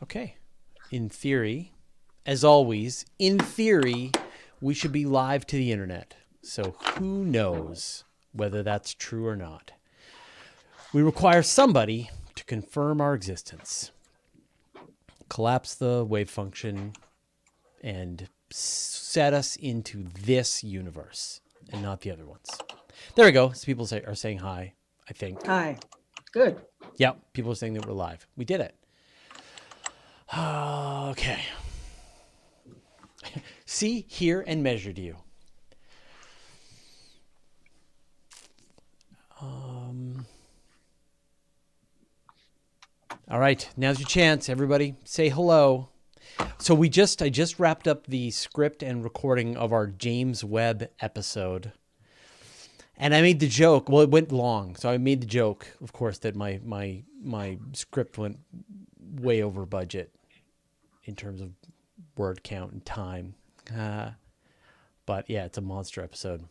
Okay. In theory, as always, in theory, we should be live to the internet. So who knows whether that's true or not? We require somebody to confirm our existence, collapse the wave function, and set us into this universe and not the other ones. There we go. So people are saying hi, I think. Hi. Good. Yeah, people are saying that we're live. We did it. Okay. See, hear, and measure to you. All right, now's your chance, everybody. Say hello. So I just wrapped up the script and recording of our James Webb episode. And I made the joke. Well, it went long, so I made the joke, of course, that my script went way over budget in terms of word count and time. But yeah, it's a monster episode.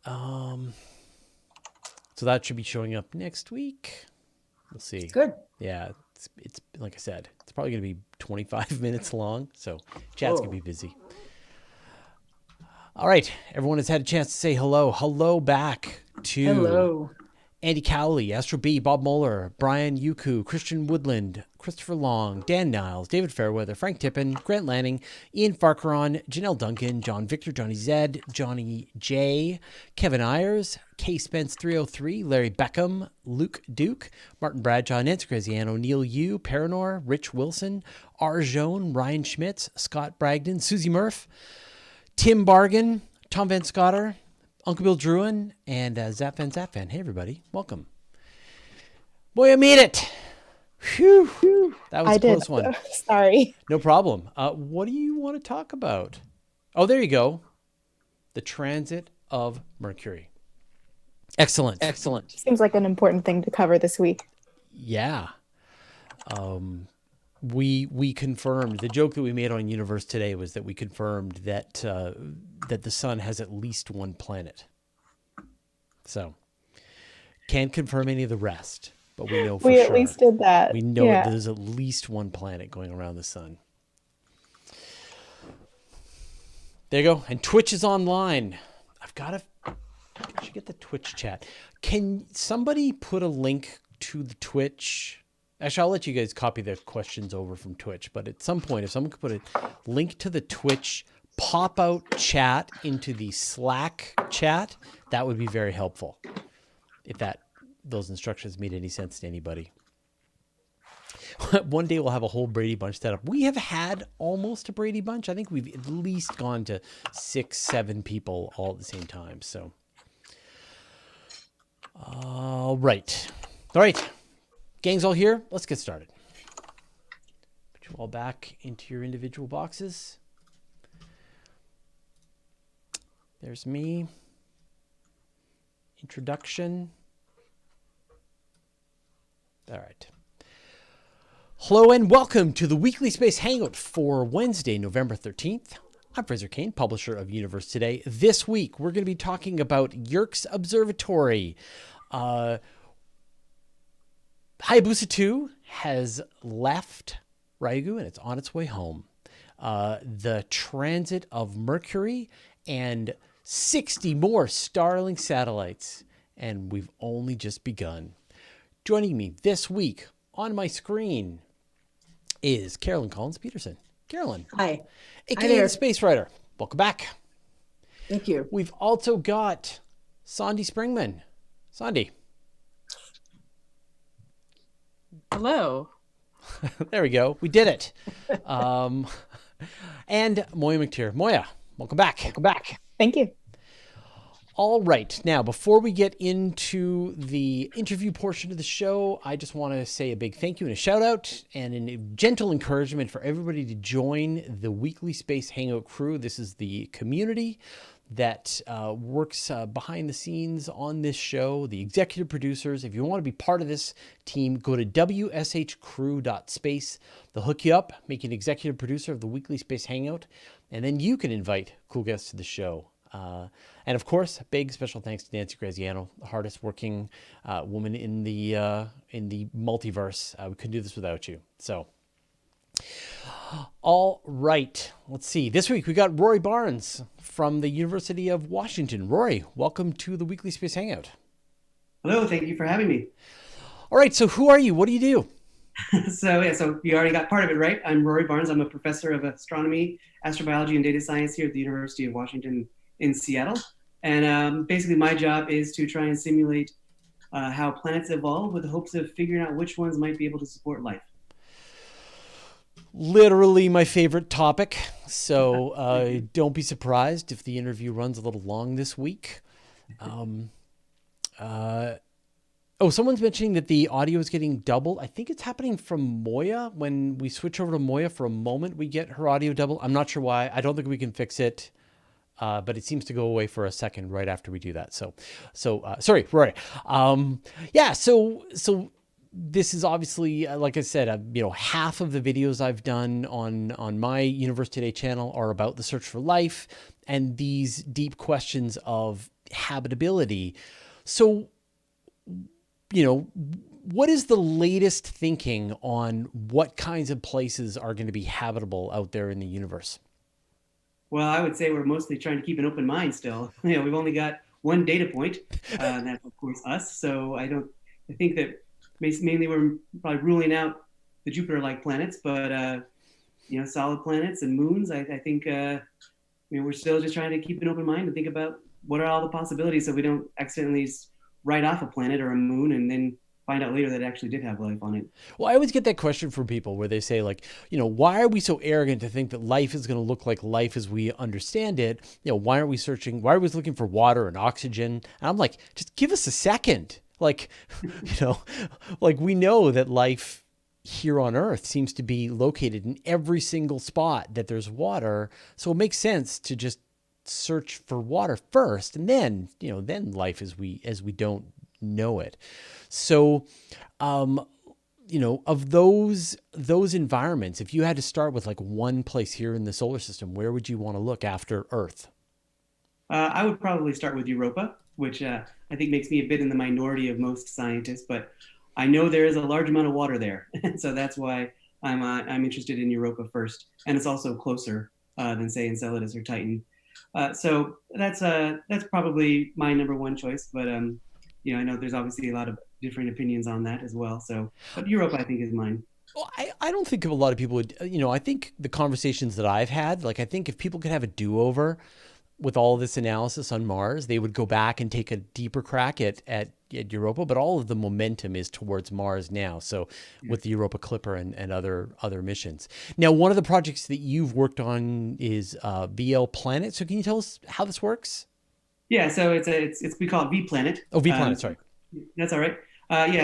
So that should be showing up next week. We'll see. Good. Yeah, it's like I said, it's probably going to be 25 minutes long, so chat's going to be busy. All right, everyone has had a chance to say hello. Hello back to Andy Cowley, Astro B, Bob Moeller, Brian Yuku, Christian Woodland, Christopher Long, Dan Niles, David Fairweather, Frank Tippin, Grant Lanning, Ian Farquharon, Janelle Duncan, John Victor, Johnny Zed, Johnny J, Kevin Ayers, K Spence 303, Larry Beckham, Luke Duke, Martin Bradshaw, Nancy Graziano, Neil Yu, Paranor, Rich Wilson, Arjone, Ryan Schmitz, Scott Bragdon, Susie Murph, Tim Bargan, Tom Van Scotter, Uncle Bill Druin, and Zap Van Zap Fan. Hey, everybody. Welcome. Boy, I made it. Phew. That was a close one. Sorry. No problem. What do you want to talk about? Oh, there you go. The transit of Mercury. Excellent. Seems like an important thing to cover this week. Yeah. We confirmed, the joke that we made on Universe Today was that we confirmed that that the sun has at least one planet. So can't confirm any of the rest, but we know for sure. We at least did that. We know there's at least one planet going around the sun. There you go. And Twitch is online. I should get the Twitch chat. Can somebody put a link to the Twitch? Actually, I'll let you guys copy the questions over from Twitch, but at some point, if someone could put a link to the Twitch pop-out chat into the Slack chat, that would be very helpful, if those instructions made any sense to anybody. One day we'll have a whole Brady Bunch set up. We have had almost a Brady Bunch. I think we've at least gone to 6-7 people all at the same time. So, all right. Gang's all here. Let's get started. Put you all back into your individual boxes. There's me. Introduction. All right. Hello and welcome to the Weekly Space Hangout for Wednesday, November 13th. I'm Fraser Kane, publisher of Universe Today. This week, we're going to be talking about Yerkes Observatory. Hayabusa 2 has left Ryugu and it's on its way home. The transit of Mercury and 60 more Starling satellites. And we've only just begun. Joining me this week on my screen is Carolyn Collins-Peterson. Carolyn. Hi. AKA the Space Writer. Welcome back. Thank you. We've also got Sandy Springman. Sandy. Hello. There we go. We did it. And Moya McTeer. Moya, welcome back. Thank you. All right. Now, before we get into the interview portion of the show, I just want to say a big thank you and a shout out and a gentle encouragement for everybody to join the Weekly Space Hangout crew. This is the community that works behind the scenes on this show, the executive producers. If you want to be part of this team, go to wshcrew.space. They'll hook you up, make you an executive producer of the Weekly Space Hangout, and then you can invite cool guests to the show. And of course, big special thanks to Nancy Graziano, the hardest working woman in the multiverse. We couldn't do this without you. So, all right, let's see. This week we got Rory Barnes from the University of Washington. Rory, welcome to the Weekly Space Hangout. Hello, thank you for having me. All right, so who are you? What do you do? So you already got part of it right. I'm Rory Barnes. I'm a professor of astronomy, astrobiology, and data science here at the University of Washington in Seattle. And basically my job is to try and simulate how planets evolve with the hopes of figuring out which ones might be able to support life. Literally my favorite topic. So don't be surprised if the interview runs a little long this week. Someone's mentioning that the audio is getting doubled. I think it's happening from Moya. When we switch over to Moya for a moment, we get her audio double. I'm not sure why. I don't think we can fix it. But it seems to go away for a second right after we do that. So sorry, Rory. So this is obviously, like I said, half of the videos I've done on my Universe Today channel are about the search for life and these deep questions of habitability. So, what is the latest thinking on what kinds of places are going to be habitable out there in the universe? Well, I would say we're mostly trying to keep an open mind still. We've only got one data point, and that's of course us. So I think that mainly we're probably ruling out the Jupiter-like planets, but solid planets and moons. I think we're still just trying to keep an open mind and think about what are all the possibilities, so we don't accidentally write off a planet or a moon and then find out later that it actually did have life on it. Well, I always get that question from people where they say, like, why are we so arrogant to think that life is going to look like life as we understand it? Why aren't we searching? Why are we looking for water and oxygen? And I'm like, just give us a second. Like, like we know that life here on Earth seems to be located in every single spot that there's water. So it makes sense to just search for water first, and then, then life as we don't know it. So, of those environments, if you had to start with like one place here in the solar system, where would you want to look after Earth? I would probably start with Europa, which I think makes me a bit in the minority of most scientists, but I know there is a large amount of water there. And so that's why I'm interested in Europa first. And it's also closer than, say, Enceladus or Titan. So that's probably my number one choice. But I know there's obviously a lot of different opinions on that as well. So, but Europe, I think, is mine. Well, I don't think a lot of people would, I think the conversations that I've had, like, I think if people could have a do-over with all of this analysis on Mars, they would go back and take a deeper crack at Europa, but all of the momentum is towards Mars now. So with the Europa Clipper and other missions. Now, one of the projects that you've worked on is VPLanet. So can you tell us how this works? Yeah, so we call it VPLanet. Oh, VPLanet, sorry. That's all right.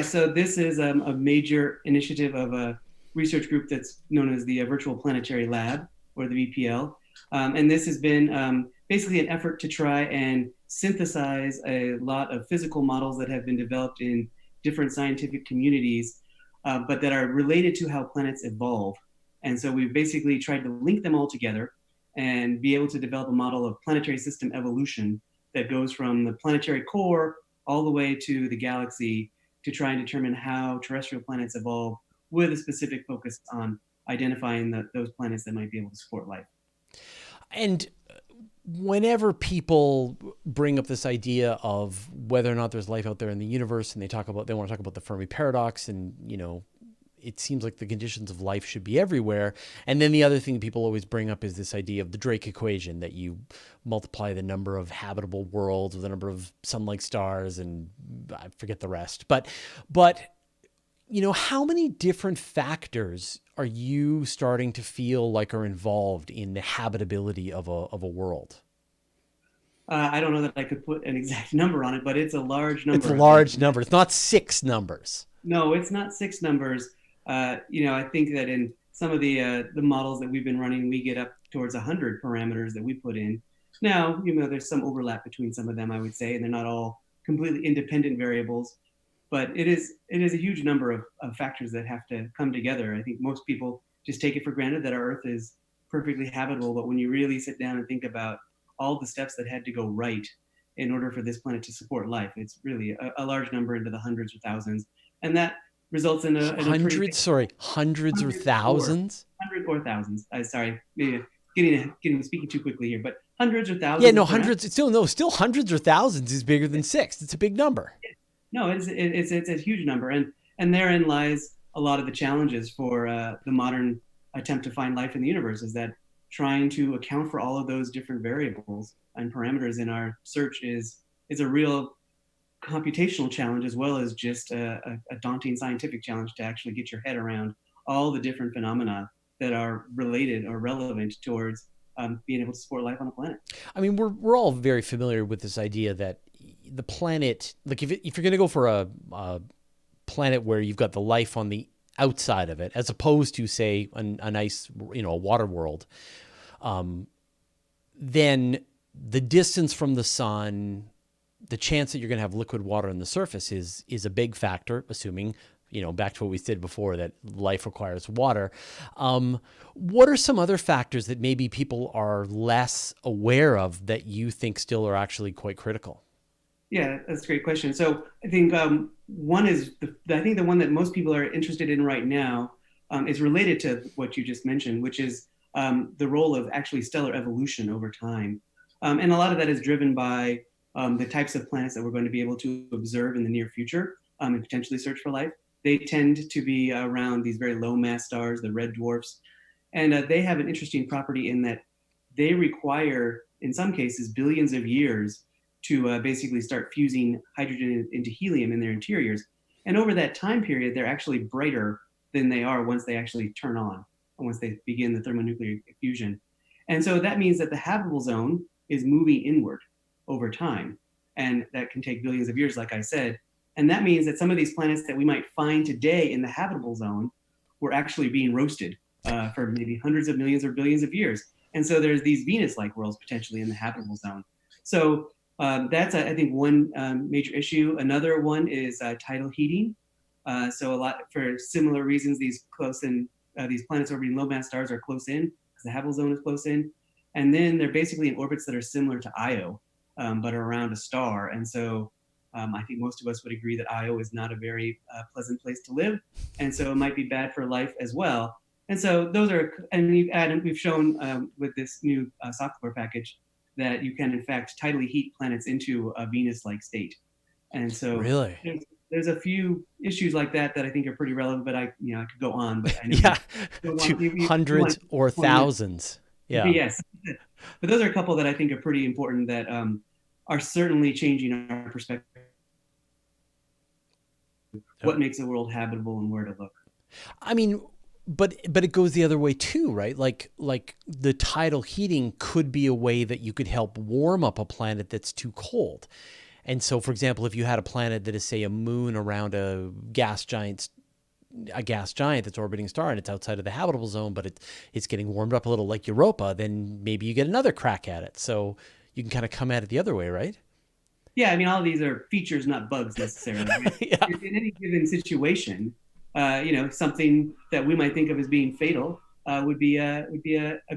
So this is a major initiative of a research group that's known as the Virtual Planetary Lab, or the VPL. And this has been basically an effort to try and synthesize a lot of physical models that have been developed in different scientific communities, but that are related to how planets evolve. And so we've basically tried to link them all together and be able to develop a model of planetary system evolution that goes from the planetary core all the way to the galaxy to try and determine how terrestrial planets evolve, with a specific focus on identifying those planets that might be able to support life. And whenever people bring up this idea of whether or not there's life out there in the universe, and they want to talk about the Fermi Paradox, and it seems like the conditions of life should be everywhere. And then the other thing people always bring up is this idea of the Drake equation, that you multiply the number of habitable worlds with the number of sun-like stars, and I forget the rest. But how many different factors are you starting to feel like are involved in the habitability of a world? I don't know that I could put an exact number on it, but it's a large number. It's a large number. It's not 6 numbers. No, it's not 6 numbers. I think that in some of the models that we've been running, we get up towards 100 parameters that we put in. Now, there's some overlap between some of them, I would say, and they're not all completely independent variables. But it is a huge number of factors that have to come together. I think most people just take it for granted that our Earth is perfectly habitable, but when you really sit down and think about all the steps that had to go right in order for this planet to support life. It's really a large number, into the hundreds or thousands. And that results in a hundreds or thousands? Hundreds or thousands. Sorry, maybe speaking too quickly here, but hundreds or thousands. Yeah, no, hundreds. Still hundreds or thousands is bigger than 6. It's a big number. No, it's a huge number, and therein lies a lot of the challenges for the modern attempt to find life in the universe, is that trying to account for all of those different variables and parameters in our search is a real computational challenge, as well as just a daunting scientific challenge to actually get your head around all the different phenomena that are related or relevant towards being able to support life on a planet. I mean, we're all very familiar with this idea that the planet, like if you're going to go for a planet where you've got the life on the outside of it, as opposed to, say, a nice, a water world, then the distance from the sun, the chance that you're going to have liquid water on the surface is a big factor, assuming, back to what we said before, that life requires water. What are some other factors that maybe people are less aware of that you think still are actually quite critical? Yeah, that's a great question. So I think one is, I think the one that most people are interested in right now is related to what you just mentioned, which is the role of actually stellar evolution over time. And a lot of that is driven by the types of planets that we're going to be able to observe in the near future and potentially search for life. They tend to be around these very low mass stars, the red dwarfs. And they have an interesting property in that they require, in some cases, billions of years to basically start fusing hydrogen into helium in their interiors. And over that time period, they're actually brighter than they are once they actually turn on, and once they begin the thermonuclear fusion. And so that means that the habitable zone is moving inward over time. And that can take billions of years, like I said. And that means that some of these planets that we might find today in the habitable zone were actually being roasted for maybe hundreds of millions or billions of years. And so there's these Venus-like worlds potentially in the habitable zone. So that's, I think, one major issue. Another one is tidal heating. So a lot, for similar reasons, these planets orbiting low mass stars are close in because the habitable zone is close in. And then they're basically in orbits that are similar to Io, but are around a star. And so I think most of us would agree that Io is not a very pleasant place to live. And so it might be bad for life as well. And so those are, and we've shown with this new software package that you can, in fact, tidally heat planets into a Venus-like state. And so really, there's a few issues like that I think are pretty relevant, but I could go on, but I know hundreds or thousands. Yeah. Yes. But those are a couple that I think are pretty important that are certainly changing our perspective. What makes a world habitable and where to look. I mean, but it goes the other way too, right? Like the tidal heating could be a way that you could help warm up a planet that's too cold. And so, for example, if you had a planet that is, say, a moon around a gas giant that's orbiting a star and it's outside of the habitable zone, but it's getting warmed up a little like Europa, then maybe you get another crack at it. So you can kind of come at it the other way, right? Yeah, I mean, all of these are features, not bugs necessarily. Yeah. In any given situation, something that we might think of as being fatal would be a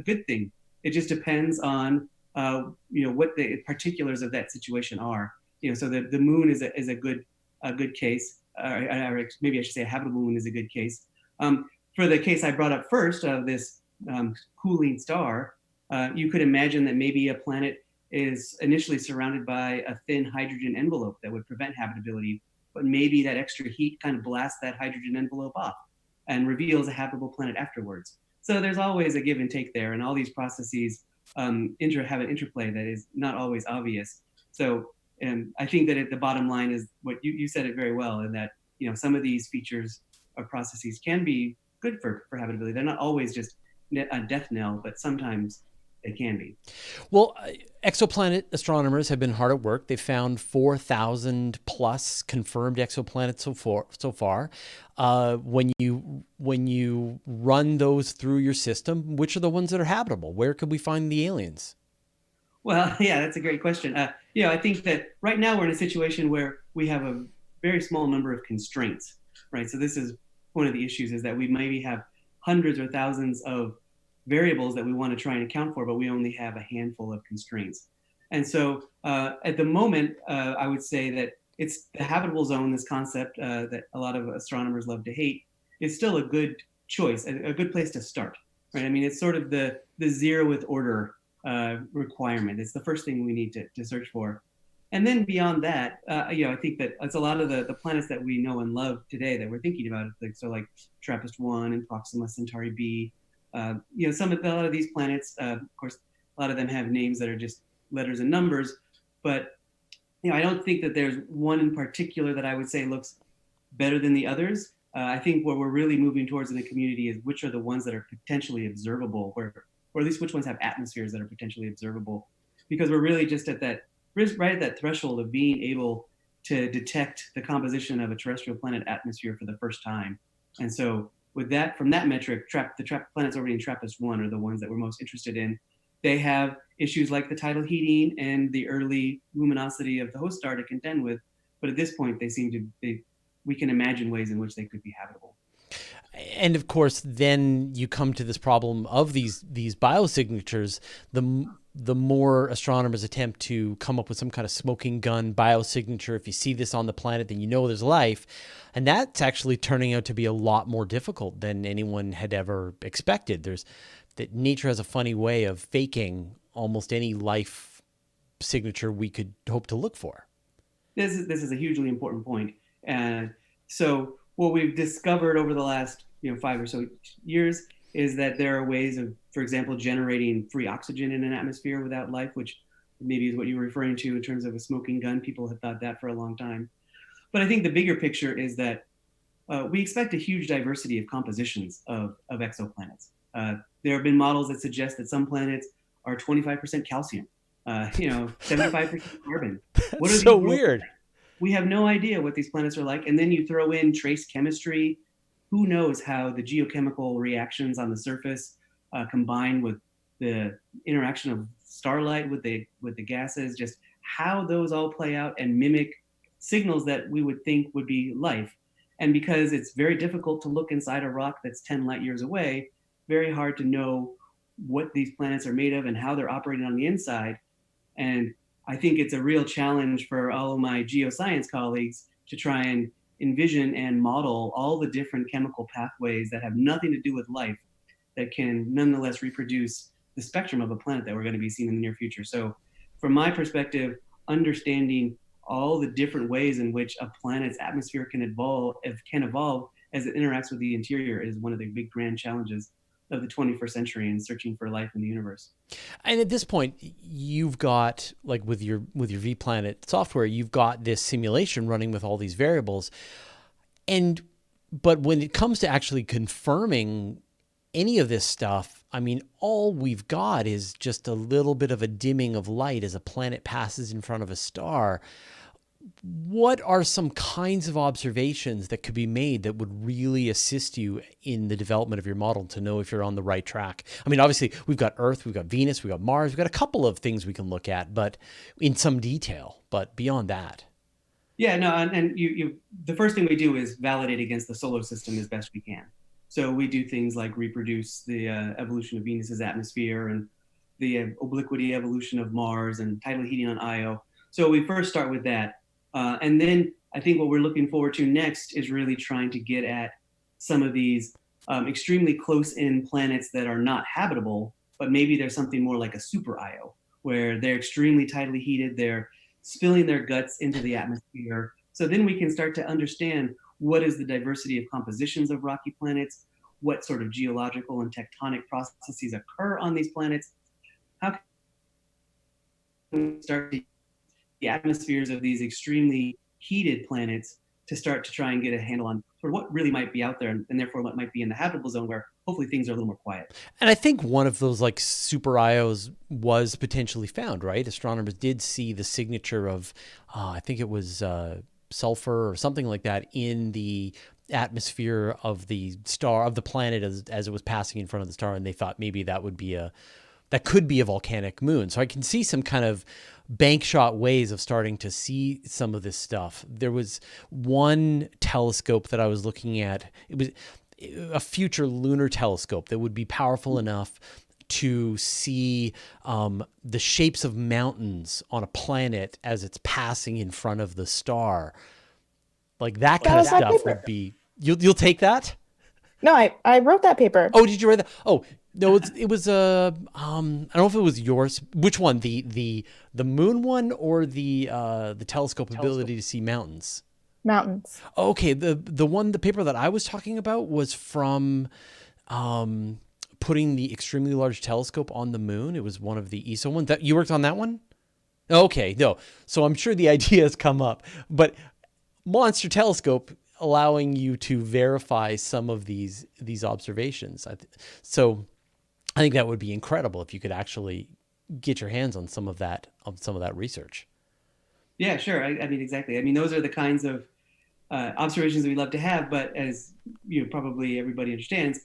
good thing. It just depends on what the particulars of that situation are. So the moon is a good case, or maybe I should say a habitable moon is a good case. For the case I brought up first of this cooling star, you could imagine that maybe a planet is initially surrounded by a thin hydrogen envelope that would prevent habitability, but maybe that extra heat kind of blasts that hydrogen envelope off and reveals a habitable planet afterwards. So there's always a give and take there, and all these processes have an interplay that is not always obvious. So I think that at the bottom line is what you said it very well, in that some of these features or processes can be good for habitability. They're not always just a death knell, but sometimes they can be. Well, exoplanet astronomers have been hard at work. They've found 4,000 plus confirmed exoplanets so far. When you run those through your system, which are the ones that are habitable? Where could we find the aliens? Well, yeah, that's a great question. I think that right now we're in a situation where we have a very small number of constraints, right? So this is one of the issues, is that we maybe have hundreds or thousands of variables that we want to try and account for, but we only have a handful of constraints. And so at the moment, I would say that it's the habitable zone, this concept that a lot of astronomers love to hate, is still a good choice, a good place to start, right? I mean, it's sort of the zeroth order requirement. It's the first thing we need to search for. And then beyond that, I think that it's a lot of the planets that we know and love today that we're thinking about. So like TRAPPIST-1 and Proxima Centauri b. A lot of these planets, of course, a lot of them have names that are just letters and numbers, but I don't think that there's one in particular that I would say looks better than the others. I think what we're really moving towards in the community is which are the ones that are potentially observable, or at least which ones have atmospheres that are potentially observable, because we're really just at that right at that threshold of being able to detect the composition of a terrestrial planet atmosphere for the first time. And so with that, from that metric, the planets orbiting TRAPPIST-1 are the ones that we're most interested in. They have issues like the tidal heating and the early luminosity of the host star to contend with, but at this point, we can imagine ways in which they could be habitable. And of course, then you come to this problem of these biosignatures. The more astronomers attempt to come up with some kind of smoking gun biosignature, if you see this on the planet, then you know there's life. And that's actually turning out to be a lot more difficult than anyone had ever expected. That nature has a funny way of faking almost any life signature we could hope to look for. This is a hugely important point. And so what we've discovered over the last 5 or so years is that there are ways of, for example, generating free oxygen in an atmosphere without life, which maybe is what you were referring to in terms of a smoking gun. People have thought that for a long time. But I think the bigger picture is that we expect a huge diversity of compositions of exoplanets. There have been models that suggest that some planets are 25% calcium, 75% carbon. What is so weird? We have no idea what these planets are like. And then you throw in trace chemistry. Who knows how the geochemical reactions on the surface combine with the interaction of starlight with the gases, just how those all play out and mimic signals that we would think would be life. And because it's very difficult to look inside a rock that's 10 light years away, very hard to know what these planets are made of and how they're operating on the inside. And I think it's a real challenge for all of my geoscience colleagues to try and envision and model all the different chemical pathways that have nothing to do with life that can nonetheless reproduce the spectrum of a planet that we're going to be seeing in the near future. So from my perspective, understanding all the different ways in which a planet's atmosphere can evolve as it interacts with the interior is one of the big grand challenges of the 21st century in searching for life in the universe. And at this point, you've got, like with your VPLanet software, you've got this simulation running with all these variables. But when it comes to actually confirming any of this stuff, I mean, all we've got is just a little bit of a dimming of light as a planet passes in front of a star. What are some kinds of observations that could be made that would really assist you in the development of your model to know if you're on the right track? I mean, obviously, we've got Earth, we've got Venus, we've got Mars, we've got a couple of things we can look at, but in some detail. But beyond that. Yeah, no, and the first thing we do is validate against the solar system as best we can. So we do things like reproduce the evolution of Venus's atmosphere and the obliquity evolution of Mars and tidal heating on Io. So we first start with that. And then I think what we're looking forward to next is really trying to get at some of these extremely close-in planets that are not habitable, but maybe there's something more like a super Io, where they're extremely tidally heated, they're spilling their guts into the atmosphere. So then we can start to understand what is the diversity of compositions of rocky planets, what sort of geological and tectonic processes occur on these planets, how can we start to the atmospheres of these extremely heated planets to start to try and get a handle on sort of what really might be out there and therefore what might be in the habitable zone where hopefully things are a little more quiet. And I think one of those like super Ios was potentially found, right? Astronomers did see the signature of, I think it was sulfur or something like that in the atmosphere of the star, of the planet as it was passing in front of the star. And they thought maybe that could be a volcanic moon. So I can see some kind of bank shot ways of starting to see some of this stuff. There was one telescope that I was looking at. a future lunar telescope that would be powerful enough to see the shapes of mountains on a planet as it's passing in front of the star. Like that kind of stuff would be. You'll take that? No, I wrote that paper. Oh, did you write that? Oh, no, it was I don't know if it was yours. Which one? The moon one or the telescope ability to see mountains? Mountains. Okay, the paper that I was talking about was from putting the extremely large telescope on the moon. It was one of the ESO ones. That you worked on that one? Okay, no. So I'm sure the idea has come up, but monster telescope allowing you to verify some of these observations. So I think that would be incredible if you could actually get your hands on some of that research. Yeah, sure. I mean, exactly. I mean, those are the kinds of observations that we love to have. But as probably everybody understands,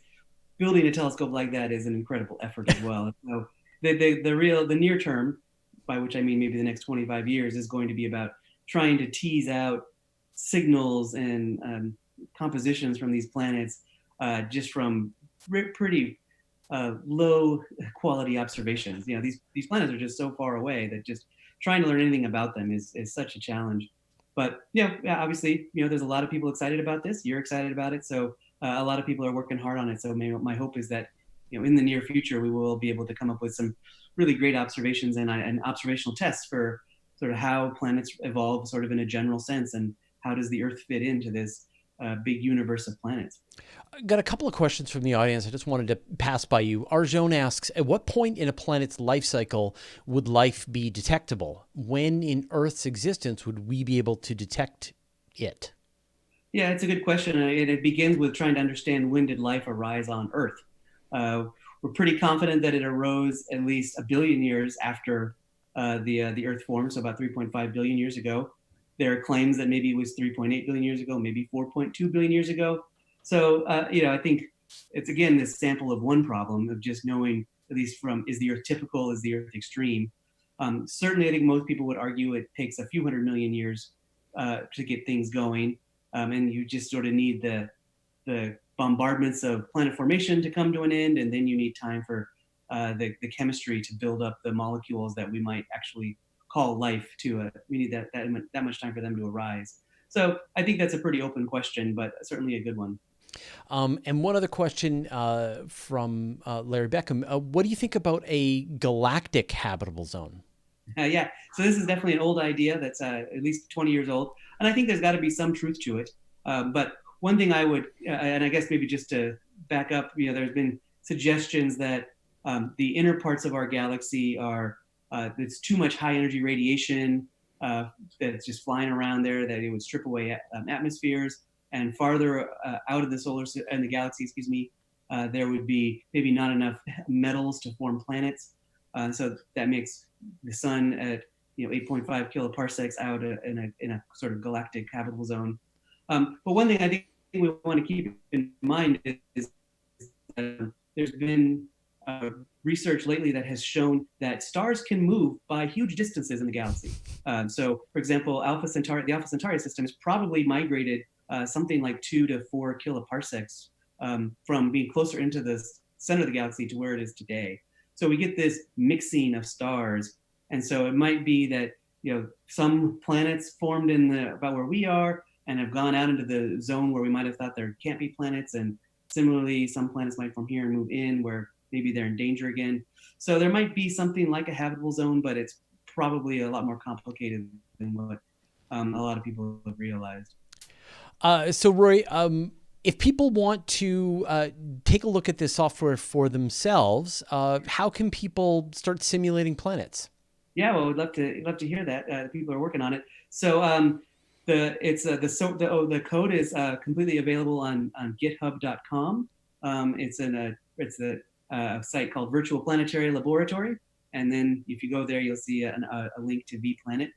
building a telescope like that is an incredible effort as well. So the near term, by which I mean maybe the next 25 years, is going to be about trying to tease out signals and compositions from these planets just from pretty low quality observations. These planets are just so far away that just trying to learn anything about them is such a challenge. But obviously, there's a lot of people excited about this. You're excited about it, so a lot of people are working hard on it. So my hope is that in the near future we will be able to come up with some really great observations and observational tests for sort of how planets evolve, sort of in a general sense, and how does the Earth fit into this big universe of planets. I got a couple of questions from the audience. I just wanted to pass by you. Arjone asks, at what point in a planet's life cycle would life be detectable? When in Earth's existence would we be able to detect it? Yeah, it's a good question. And it begins with trying to understand, when did life arise on Earth? We're pretty confident that it arose at least 1 billion years after the Earth formed, so about 3.5 billion years ago. There are claims that maybe it was 3.8 billion years ago, maybe 4.2 billion years ago. So, I think it's, again, this sample of one problem of just knowing, at least from, is the Earth typical, is the Earth extreme? Certainly, I think most people would argue it takes a few 100 million years to get things going. And you just sort of need the bombardments of planet formation to come to an end, and then you need time for the chemistry to build up the molecules that we might actually call life to. We need that much time for them to arise. So I think that's a pretty open question, but certainly a good one. And one other question from Larry Beckham. What do you think about a galactic habitable zone? Yeah, so this is definitely an old idea that's at least 20 years old. And I think there's got to be some truth to it. But one thing I would, and I guess maybe just to back up, there's been suggestions that the inner parts of our galaxy are, it's too much high energy radiation that's just flying around there, that it would strip away atmospheres. And farther out of the the galaxy, there would be maybe not enough metals to form planets. So that makes the sun at 8.5 kiloparsecs out in a sort of galactic habitable zone. But one thing I think we want to keep in mind is there's been research lately that has shown that stars can move by huge distances in the galaxy. So, for example, the Alpha Centauri system has probably migrated something like 2 to 4 kiloparsecs from being closer into the center of the galaxy to where it is today. So we get this mixing of stars. And so it might be that some planets formed about where we are and have gone out into the zone where we might have thought there can't be planets. And similarly, some planets might form here and move in where maybe they're in danger again. So there might be something like a habitable zone, but it's probably a lot more complicated than what a lot of people have realized. So Rory, if people want to take a look at this software for themselves, how can people start simulating planets? Yeah, well, we'd love to hear that. People are working on it. So the code is completely available on GitHub.com. It's a site called Virtual Planetary Laboratory, and then if you go there, you'll see a link to VPLanet.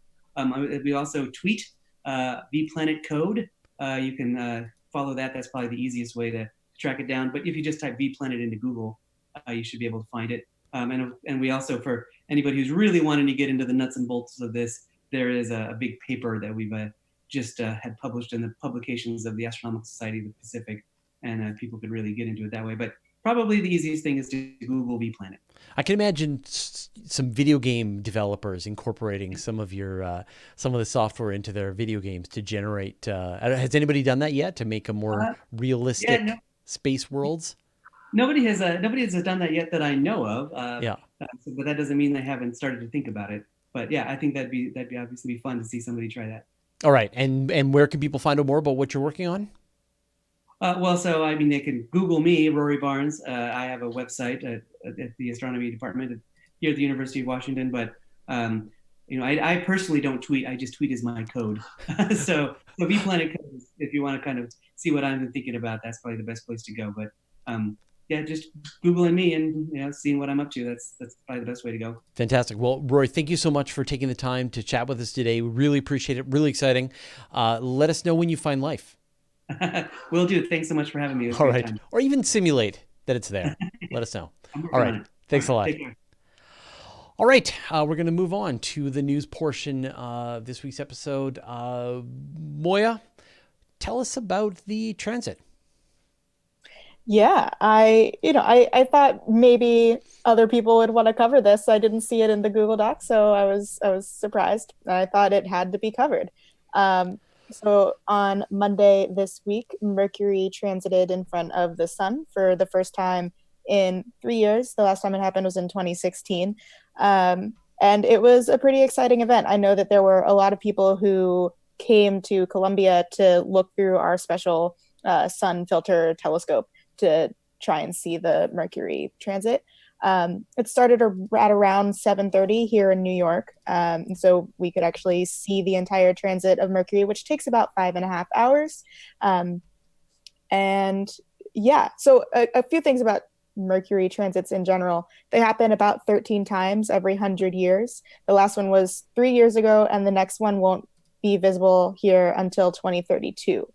We also tweet VPLanet code. You can follow that. That's probably the easiest way to track it down. But if you just type VPLanet into Google, you should be able to find it. And we also, for anybody who's really wanting to get into the nuts and bolts of this, there is a big paper that we've just had published in the publications of the Astronomical Society of the Pacific and people could really get into it that way. But probably the easiest thing is to Google VPLanet. I can imagine some video game developers incorporating some of the software into their video games to generate. Has anybody done that yet to make a more realistic space worlds? Nobody has done that yet that I know of. But that doesn't mean they haven't started to think about it. But yeah, I think that'd be obviously be fun to see somebody try that. All right, and where can people find out more about what you're working on? So I mean, they can Google me, Rory Barnes. I have a website at the astronomy department here at the University of Washington. But I personally don't tweet. I just tweet as my code. so VPLanet code, if you want to kind of see what I'm thinking about, that's probably the best place to go. But just Googling me and seeing what I'm up to. That's probably the best way to go. Fantastic. Well, Rory, thank you so much for taking the time to chat with us today. We really appreciate it. Really exciting. Let us know when you find life. Will do. Thanks so much for having me. All right. Time. Or even simulate that it's there. Let us know. All right. Thanks a lot. Take care. All right. We're going to move on to the news portion of this week's episode. Moya, tell us about the transit. Yeah, I thought maybe other people would want to cover this. I didn't see it in the Google Doc, so I was surprised. I thought it had to be covered. So on Monday this week, Mercury transited in front of the sun for the first time in 3 years. The last time it happened was in 2016. And it was a pretty exciting event. I know that there were a lot of people who came to Columbia to look through our special sun filter telescope to try and see the Mercury transit. It started at around 7:30 here in New York. And so we could actually see the entire transit of Mercury, which takes about 5.5 hours. So a few things about Mercury transits in general. They happen about 13 times every 100 years. The last one was 3 years ago, and the next one won't be visible here until 2032.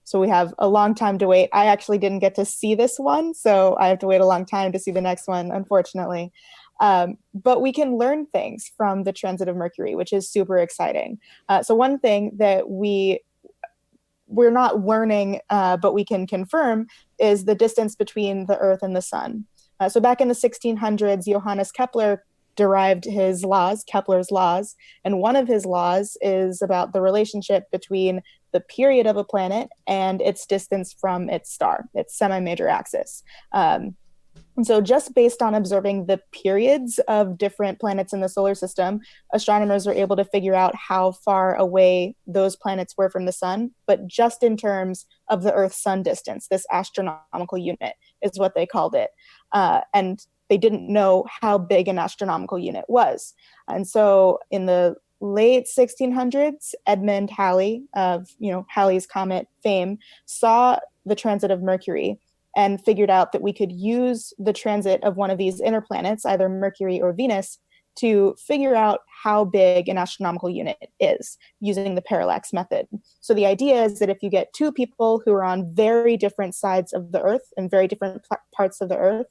So we have a long time to wait. I actually didn't get to see this one, so I have to wait a long time to see the next one, unfortunately. But we can learn things from the transit of Mercury, which is super exciting. So one thing that we're not learning, but we can confirm, is the distance between the Earth and the Sun. So back in the 1600s, Johannes Kepler derived his laws, Kepler's laws, and one of his laws is about the relationship between the period of a planet and its distance from its star, its semi-major axis. And so just based on observing the periods of different planets in the solar system, astronomers were able to figure out how far away those planets were from the sun, but just in terms of the Earth-Sun distance, this astronomical unit is what they called it. And they didn't know how big an astronomical unit was. And so in the late 1600s, Edmund Halley of Halley's Comet fame saw the transit of Mercury and figured out that we could use the transit of one of these inner planets, either Mercury or Venus, to figure out how big an astronomical unit is using the parallax method. So the idea is that if you get two people who are on very different sides of the Earth and very different parts of the Earth,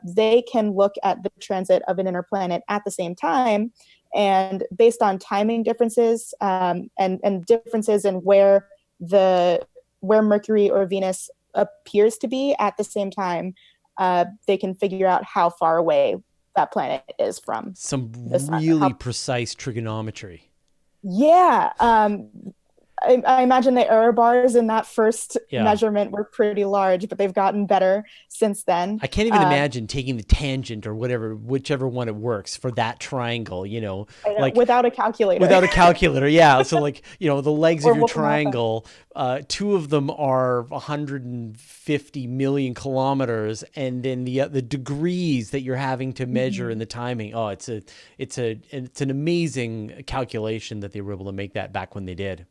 they can look at the transit of an inner planet at the same time. And based on timing differences and differences in where Mercury or Venus appears to be at the same time, they can figure out how far away that planet is from some the sun. Really precise trigonometry. Yeah. I imagine the error bars in that first measurement were pretty large, but they've gotten better since then. I can't even imagine taking the tangent or whichever one it works for that triangle, like without a calculator. Without a calculator, yeah. So the legs of your triangle, two of them are 150 million kilometers, and then the degrees that you're having to measure in the timing. Oh, it's an amazing calculation that they were able to make that back when they did.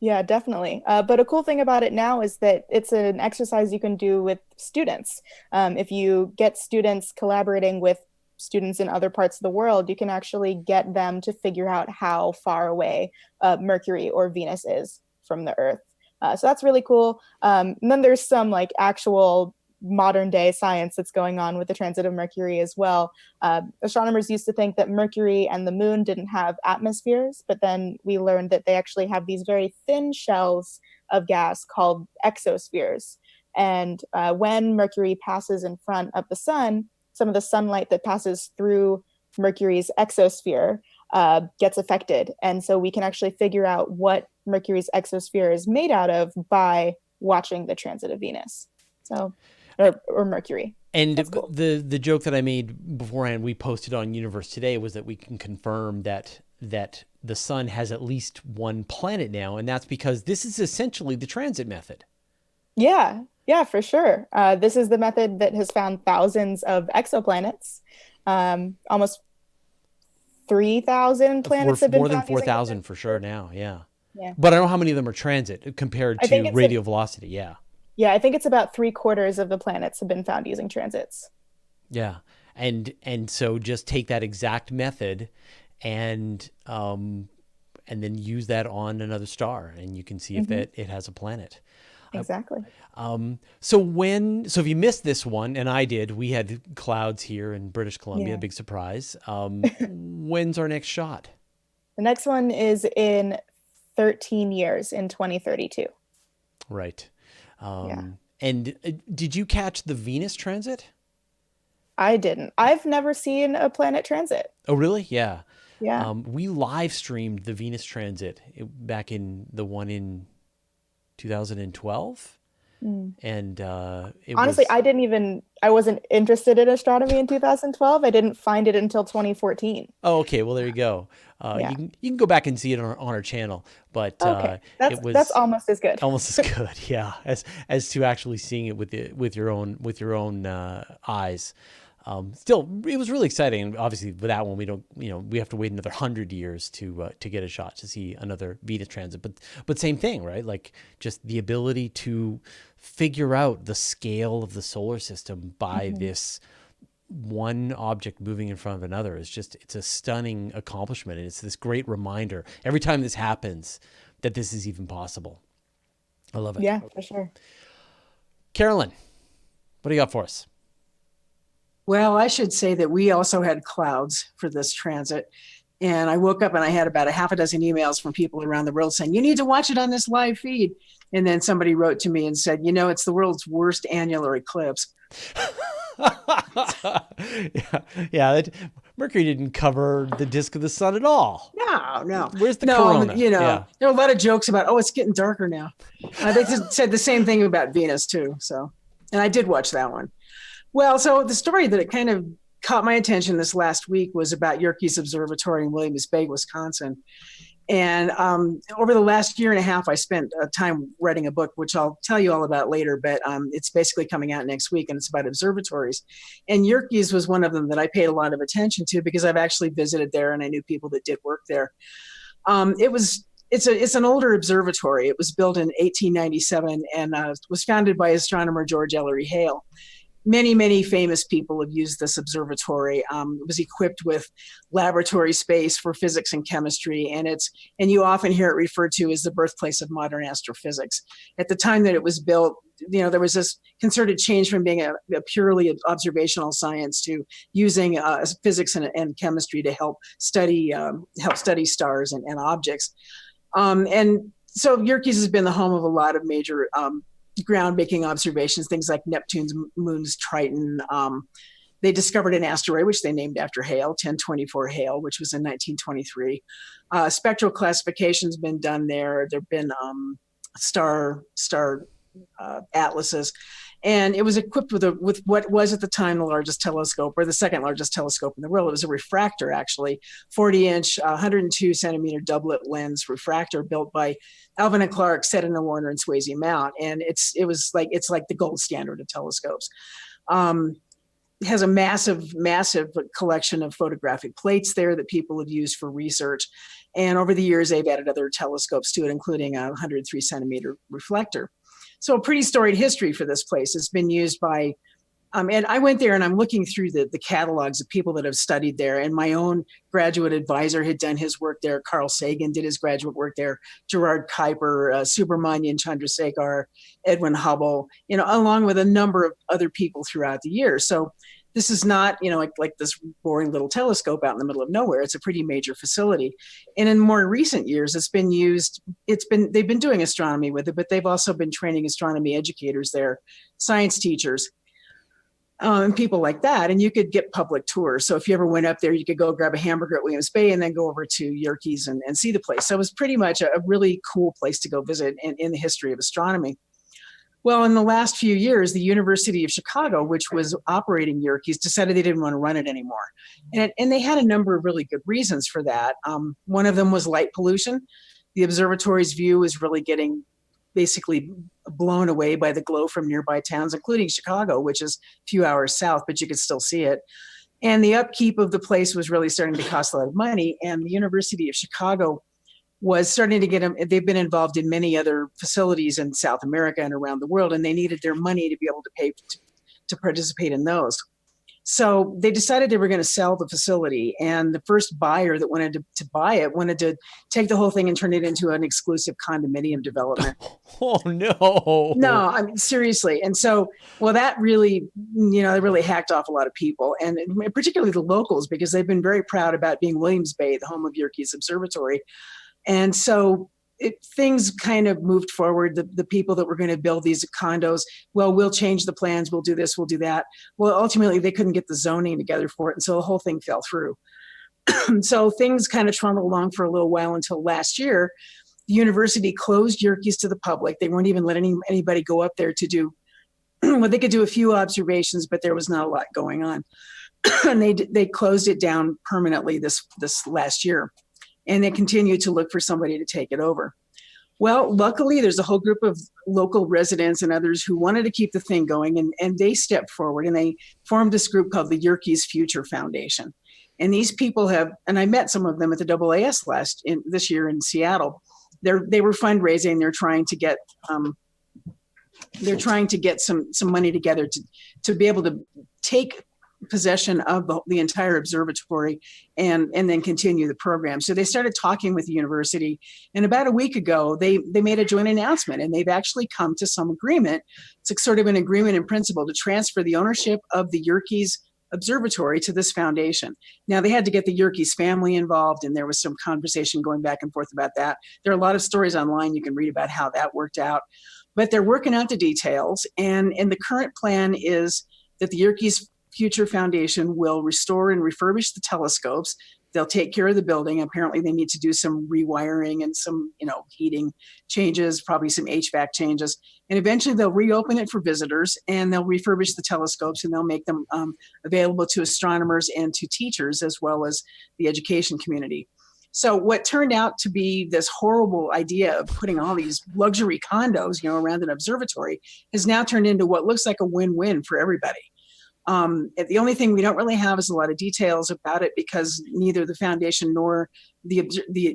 Yeah, definitely. But a cool thing about it now is that it's an exercise you can do with students. If you get students collaborating with students in other parts of the world, you can actually get them to figure out how far away Mercury or Venus is from the Earth. So that's really cool. And then there's some actual modern day science that's going on with the transit of Mercury as well. Astronomers used to think that Mercury and the moon didn't have atmospheres, but then we learned that they actually have these very thin shells of gas called exospheres. And when Mercury passes in front of the sun, some of the sunlight that passes through Mercury's exosphere gets affected. And so we can actually figure out what Mercury's exosphere is made out of by watching the transit of Venus. So, or Mercury. And cool. the joke that I made beforehand, we posted on Universe Today, was that we can confirm that the sun has at least one planet now, and that's because this is essentially the transit method. Yeah, for sure. This is the method that has found thousands of exoplanets. Almost 3,000 planets have been more than found 4,000 for sure now. Yeah. Yeah. But I don't know how many of them are transit compared to radial velocity. Yeah. Yeah, I think it's about 3/4 of the planets have been found using transits. Yeah. And so just take that exact method and then use that on another star, and you can see if it has a planet. Exactly. So if you missed this one, and I did, we had clouds here in British Columbia, big surprise. When's our next shot? The next one is in 13 years, in 2032. Right. And did you catch the Venus transit? I didn't. I've never seen a planet transit. Oh, really? Yeah. Yeah. We live streamed the Venus transit back in the one in 2012. And honestly, I wasn't interested in astronomy in 2012. I didn't find it until 2014. Oh, okay. Well, there you go. You can go back and see it on our channel, but okay. That's almost as good. Almost as good, yeah. As to actually seeing it with your own eyes. Still, it was really exciting. And obviously, with that one, we have to wait another 100 years to get a shot to see another Venus transit. But same thing, right? Like just the ability to figure out the scale of the solar system by this one object moving in front of another it's a stunning accomplishment. And it's this great reminder every time this happens that this is even possible. I love it. Yeah, for sure. Carolyn, what do you got for us? Well, I should say that we also had clouds for this transit. And I woke up and I had about a half a dozen emails from people around the world saying, you need to watch it on this live feed. And then somebody wrote to me and said, it's the world's worst annular eclipse. Mercury didn't cover the disk of the sun at all. No. Where's the corona? There are a lot of jokes about, it's getting darker now. They said the same thing about Venus too. So, and I did watch that one. Well, so the story that it kind of caught my attention this last week was about Yerkes Observatory in Williams Bay, Wisconsin. And over the last year and a half, I spent time writing a book, which I'll tell you all about later, but it's basically coming out next week, and it's about observatories. And Yerkes was one of them that I paid a lot of attention to because I've actually visited there and I knew people that did work there. It's an older observatory. It was built in 1897 and was founded by astronomer George Ellery Hale. Many, many famous people have used this observatory. It was equipped with laboratory space for physics and chemistry, and you often hear it referred to as the birthplace of modern astrophysics. At the time that it was built, there was this concerted change from being a purely observational science to using physics and chemistry to help study stars and objects. And so Yerkes has been the home of a lot of major groundbreaking observations, things like Neptune's moon's Triton. They discovered an asteroid, which they named after Hale, 1024 Hale, which was in 1923. Spectral classification's been done there. There have been star atlases. And it was equipped with what was at the time the largest telescope, or the second largest telescope in the world. It was a refractor, actually, 40-inch, 102 centimeter doublet lens refractor built by Alvin and Clark, Seddon and Warner, and Swayze Mount. And it's like the gold standard of telescopes. It has a massive collection of photographic plates there that people have used for research. And over the years, they've added other telescopes to it, including a 103 centimeter reflector. So a pretty storied history for this place. It's been used by, and I went there and I'm looking through the catalogs of people that have studied there. And my own graduate advisor had done his work there. Carl Sagan did his graduate work there. Gerard Kuiper, Subramanian Chandrasekhar, Edwin Hubble, along with a number of other people throughout the years. So this is not, like this boring little telescope out in the middle of nowhere. It's a pretty major facility. And in more recent years, they've been doing astronomy with it, but they've also been training astronomy educators there, science teachers, and people like that. And you could get public tours. So if you ever went up there, you could go grab a hamburger at Williams Bay and then go over to Yerkes and see the place. So it was pretty much a really cool place to go visit in the history of astronomy. Well, in the last few years, the University of Chicago, which was operating Yerkes, decided they didn't want to run it anymore. And they had a number of really good reasons for that. One of them was light pollution. The observatory's view was really getting basically blown away by the glow from nearby towns, including Chicago, which is a few hours south, but you could still see it. And the upkeep of the place was really starting to cost a lot of money. And the University of Chicago was starting to get them. They've been involved in many other facilities in South America and around the world, and they needed their money to be able to pay to participate in those. So they decided they were going to sell the facility, and the first buyer that wanted to buy it wanted to take the whole thing and turn it into an exclusive condominium development. Oh no! No, I mean seriously. And so, well, that really, it really hacked off a lot of people, and particularly the locals, because they've been very proud about being Williams Bay, the home of Yerkes Observatory. And so things kind of moved forward. The people that were going to build these condos, well, we'll change the plans. We'll do this, we'll do that. Well, ultimately, they couldn't get the zoning together for it. And so the whole thing fell through. So things kind of trundled along for a little while until last year. The university closed Yerkes to the public. They weren't even letting anybody go up there to do, well, they could do a few observations, but there was not a lot going on. And they closed it down permanently this last year. And they continue to look for somebody to take it over. Well, luckily, there's a whole group of local residents and others who wanted to keep the thing going, and they stepped forward and they formed this group called the Yerkes Future Foundation. And these people and I met some of them at the AAS this year in Seattle. They were fundraising. They're trying to get some money together to be able to take possession of the entire observatory and then continue the program. So they started talking with the university, and about a week ago, they made a joint announcement, and they've actually come to some agreement. It's sort of an agreement in principle to transfer the ownership of the Yerkes Observatory to this foundation. Now, they had to get the Yerkes family involved, and there was some conversation going back and forth about that. There are a lot of stories online you can read about how that worked out, but they're working out the details. And the current plan is that the Yerkes Future Foundation will restore and refurbish the telescopes. They'll take care of the building. Apparently, they need to do some rewiring and some, heating changes, probably some HVAC changes. And eventually, they'll reopen it for visitors, and they'll refurbish the telescopes, and they'll make them available to astronomers and to teachers, as well as the education community. So what turned out to be this horrible idea of putting all these luxury condos, around an observatory has now turned into what looks like a win-win for everybody. The only thing we don't really have is a lot of details about it, because neither the foundation nor the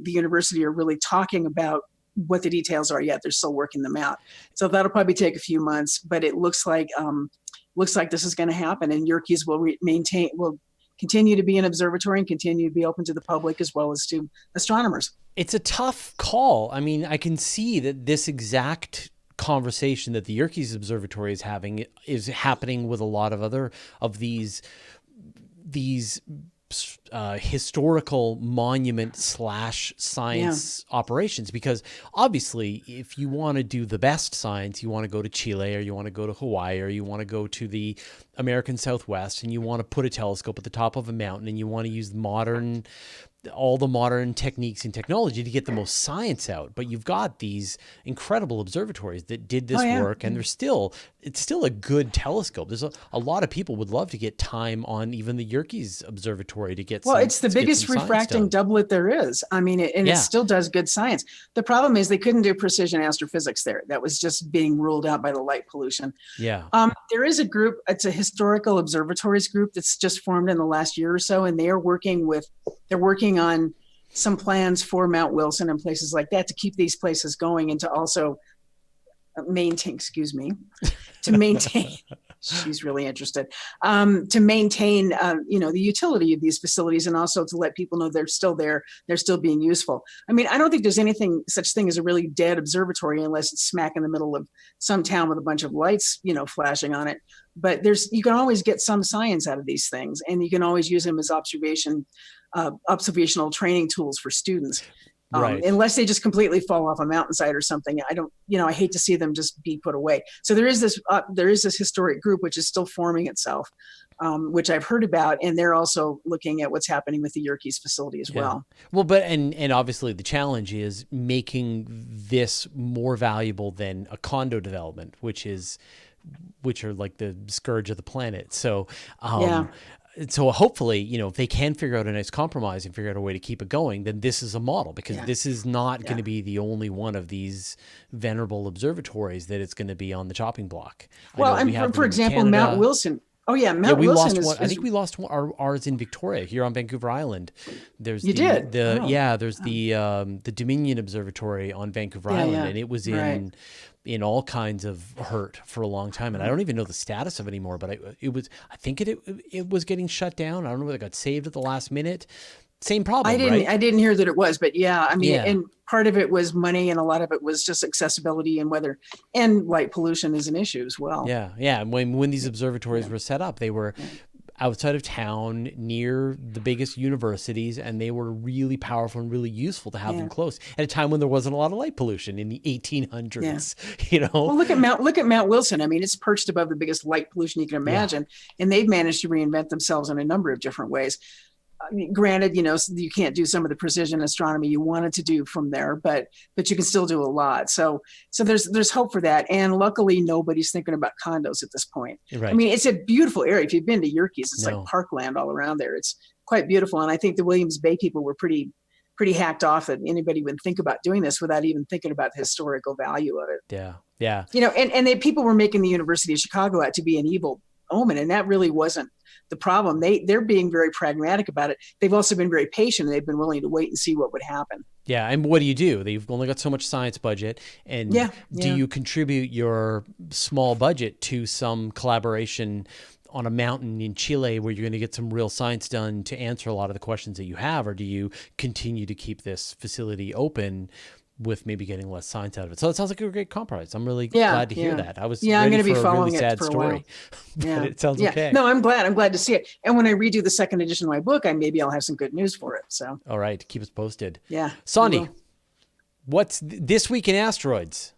university are really talking about what the details are yet. They're still working them out. So that'll probably take a few months, but it looks like this is going to happen, and Yerkes will continue to be an observatory and continue to be open to the public as well as to astronomers. It's a tough call. I mean, I can see that this exact conversation that the Yerkes Observatory is having is happening with a lot of other of these historical monument / science operations, because obviously if you want to do the best science, you want to go to Chile, or you want to go to Hawaii, or you want to go to the American Southwest, and you want to put a telescope at the top of a mountain, and you want to use all the modern techniques and technology to get the most science out. But you've got these incredible observatories that did this work, and it's still a good telescope. There's a lot of people would love to get time on even the Yerkes Observatory to get it's the biggest refracting doublet there is. I mean, it still does good science. The problem is they couldn't do precision astrophysics there. That was just being ruled out by the light pollution. Yeah. There is a group, it's a historical observatories group that's just formed in the last year or so, and they're working on some plans for Mount Wilson and places like that to keep these places going, and to also maintain she's really interested, to maintain, the utility of these facilities, and also to let people know they're still there, they're still being useful. I mean, I don't think there's such thing as a really dead observatory unless it's smack in the middle of some town with a bunch of lights, flashing on it. But you can always get some science out of these things, and you can always use them as observational training tools for students. Right. Unless they just completely fall off a mountainside or something. I hate to see them just be put away. So there is this historic group which is still forming itself, which I've heard about, and they're also looking at what's happening with the Yerkes facility as well. Well, but and obviously the challenge is making this more valuable than a condo development, which are like the scourge of the planet. So So hopefully, if they can figure out a nice compromise and figure out a way to keep it going, then this is a model, because this is not going to be the only one of these venerable observatories that it's going to be on the chopping block. Well, and for example, Mount Wilson. Oh yeah, Mount Wilson I think we lost ours in Victoria here on Vancouver Island. There's there's the Dominion Observatory on Vancouver Island, and it was in all kinds of hurt for a long time, and I don't even know the status of it anymore. But I think it was getting shut down. I don't know whether it got saved at the last minute. Same problem. I didn't hear that it was, but and part of it was money, and a lot of it was just accessibility and weather, and light pollution is an issue as well. Yeah. And when these observatories were set up, they were outside of town near the biggest universities, and they were really powerful and really useful to have them close at a time when there wasn't a lot of light pollution in the 1800s. Well, look at Mount Wilson. I mean, it's perched above the biggest light pollution you can imagine, and they've managed to reinvent themselves in a number of different ways. Granted, you can't do some of the precision astronomy you wanted to do from there, but you can still do a lot. So there's hope for that. And luckily, nobody's thinking about condos at this point. Right. I mean, it's a beautiful area. If you've been to Yerkes, it's like parkland all around there. It's quite beautiful. And I think the Williams Bay people were pretty hacked off that anybody would think about doing this without even thinking about the historical value of it. Yeah. And people were making the University of Chicago out to be an evil omen, and that really wasn't the problem. They're being very pragmatic about it. They've also been very patient. They've been willing to wait and see what would happen. Yeah, and what do? They've only got so much science budget, and do you contribute your small budget to some collaboration on a mountain in Chile where you're going to get some real science done to answer a lot of the questions that you have, or do you continue to keep this facility open with maybe getting less science out of it? So it sounds like a great compromise. I'm really glad to hear that. I was I'm going to be following really sad it for story, a while. but it sounds okay. No, I'm glad to see it. And when I redo the second edition of my book, maybe I'll have some good news for it. So all right, keep us posted. Yeah, Sondi, what's this week in asteroids?